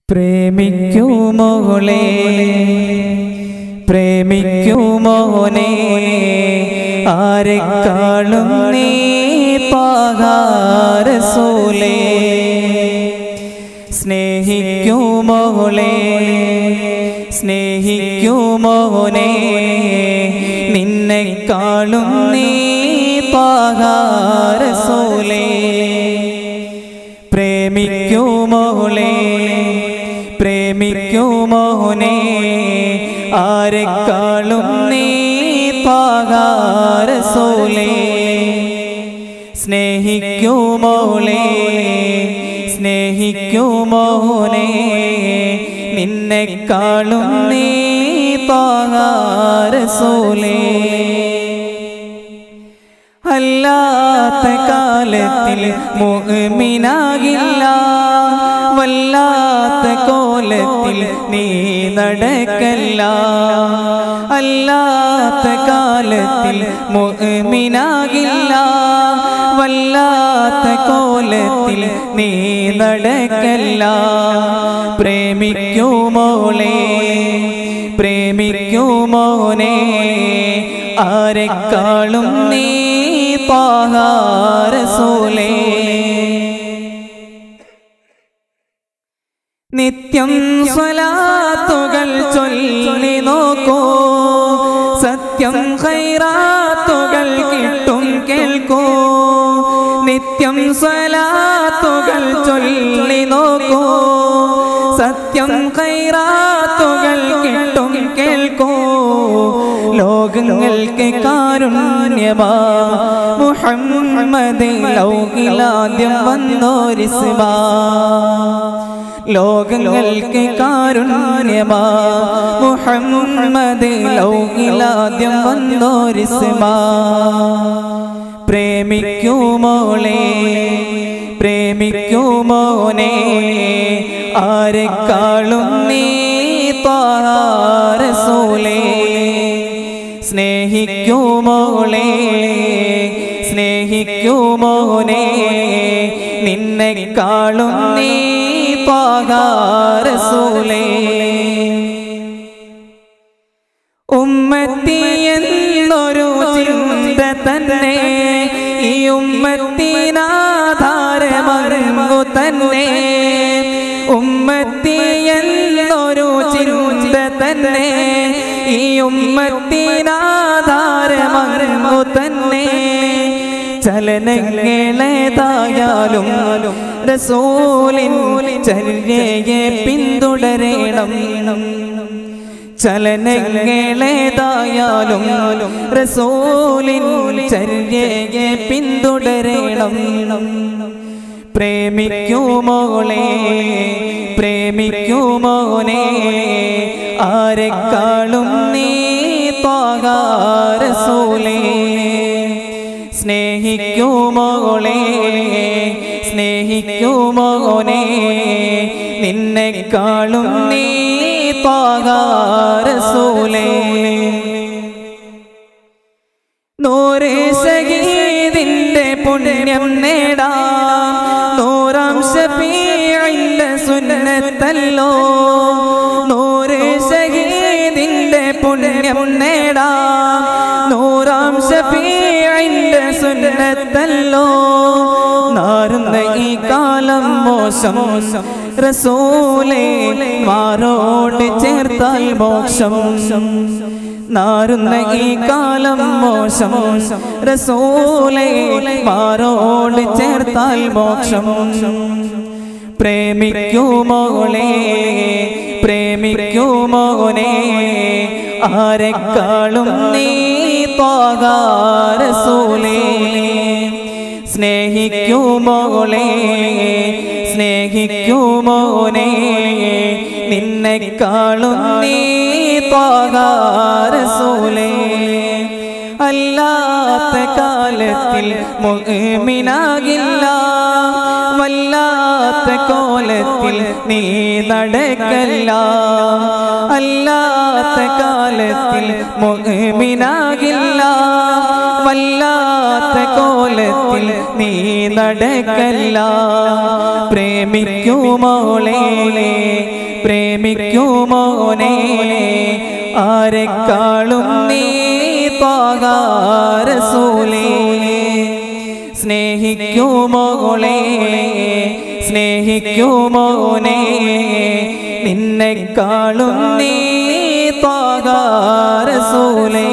പ്രേമിക്കുമോളെ പ്രേമിക്കുമോനെ ആരെക്കാളും നീ പാകാരസൂലേ സ്നേഹിക്കുമോളെ സ്നേഹിക്കുമോനെ നിന്നെക്കാളും നീ പാകാരസൂലേ പ്രേമിക്കുമോളെ പ്രേമിക്കുമോനെ ആരെക്കാളും നീ പാകാരസൂലേ സ്നേഹിക്കുമോളെ സ്നേഹിക്കുമോനെ നിന്നെക്കാളും നീ പാകാരസൂലേ അല്ലാത്ത കാലത്തിൽ മുഅ്മിനാകില്ല വല്ലാത്ത കോലത്തിൽ നീ നടക്കല്ല അല്ലാത്ത കാലത്തിൽ മുഅ്മിനാകില്ല വല്ലാത്ത കോലത്തിൽ നീ നടക്കല്ല പ്രേമിക്കുമോളെ പ്രേമിക്കുമോനെ ആരെക്കാളും നീ പാകാരസൂലേ നിത്യം സ്വലാത്തുകൾ ചൊല്ലി നോക്കൂ സത്യം ഖൈറാത്തുകൾ കിട്ടും കേൾക്കൂ നിത്യം സ്വലാത്തുകൾ ചൊല്ലി നോക്കൂ സത്യം ഖൈറാത്തുകൾ കിട്ടും കേൾക്കൂ ലോകങ്ങൾക്ക് കാരുണ്യമാ മുഹമ്മദ് ലൗകിലാദ്യം വന്നോരിസ്മാ ലോകങ്ങൾക്ക് കാരുണ്യമാ മുഹമ്മദ് ലൗകിലാദ്യം വന്നോരിസ്മാ പ്രേമിക്കുമോളെ പ്രേമിക്കുമോനെ ആരെക്കാളും നീ പാകാരസൂലേ സ്നേഹിക്കുമോളെ സ്നേഹിക്കുമോനെ നിന്നെക്കാളും നീ പാകാരസൂലേ ഉമ്മത്തി എന്നൊരു ചിന്ത തന്നെ ഈ ഉമ്മത്തിനാധാരമങ്ങു തന്നെ ഉമ്മത്തി എന്നൊരു ചിന്ത തന്നെ ഈ ഉമ്മത്തിനാധാരമങ്ങു തന്നെ ചലനങ്ങളേതായാലും റസൂലിൻ ചര്യയെ പിന്തുടരണം ചലനങ്ങളേതായാലും റസൂലിൻ ചര്യയെ പിന്തുടരണം പ്രേമിക്കുമോളെ പ്രേമിക്കുമോനെ ആരെക്കാളും നീ പാകാരസൂലേ സ്നേഹിക്കുമോളെ സ്നേഹിക്കുമോനെ നിന്നെക്കാളും നീ പാകാരസൂലേ നൂറ് ശഹീദിന്റെ പുണ്യം നേടാം നൂറാം ശഫീഇന്റെ സുന്നത്തല്ലോ നൂറ് ശഹീദിന്റെ പുണ്യം നേടാം നൂറാം ശഫീഇന്റെ സുന്നത്തല്ലോ നാറുന്ന ഈ കാലം മോശം റസൂലേ മാറോട് ചേർത്താൽ മോക്ഷം നാറുന്ന ഈ കാലം മോശം റസൂലേ മാറോട് ചേർത്താൽ മോക്ഷം പ്രേമിക്കുമോളെ പ്രേമിക്കുമോനെ ആരെക്കാളും നീ പാകാരസൂലേ സ്നേഹിക്കുമോളെ സ്നേഹിക്കുമോനെ നിന്നെക്കാളും നീ പാകാരസൂലേ അല്ലാത്ത കാലത്തിൽ മുഅ്മിനാകില്ല വല്ലാത്ത കോലത്തിൽ നീ നടക്കല്ല അല്ലാത്ത കാലത്തിൽ മുഅ്മിനാകില്ല വല്ലാത്ത കോലത്തിൽ നീ നടക്കല്ല പ്രേമിക്കുമോളെ പ്രേമിക്കുമോനെ ആരെക്കാളും നീ ത്വാഹ റസൂലേ സ്നേഹിക്കുമോളെ സ്നേഹിക്കുമോനെ നിന്നെക്കാളും നീ ത്വാഹ റസൂലേ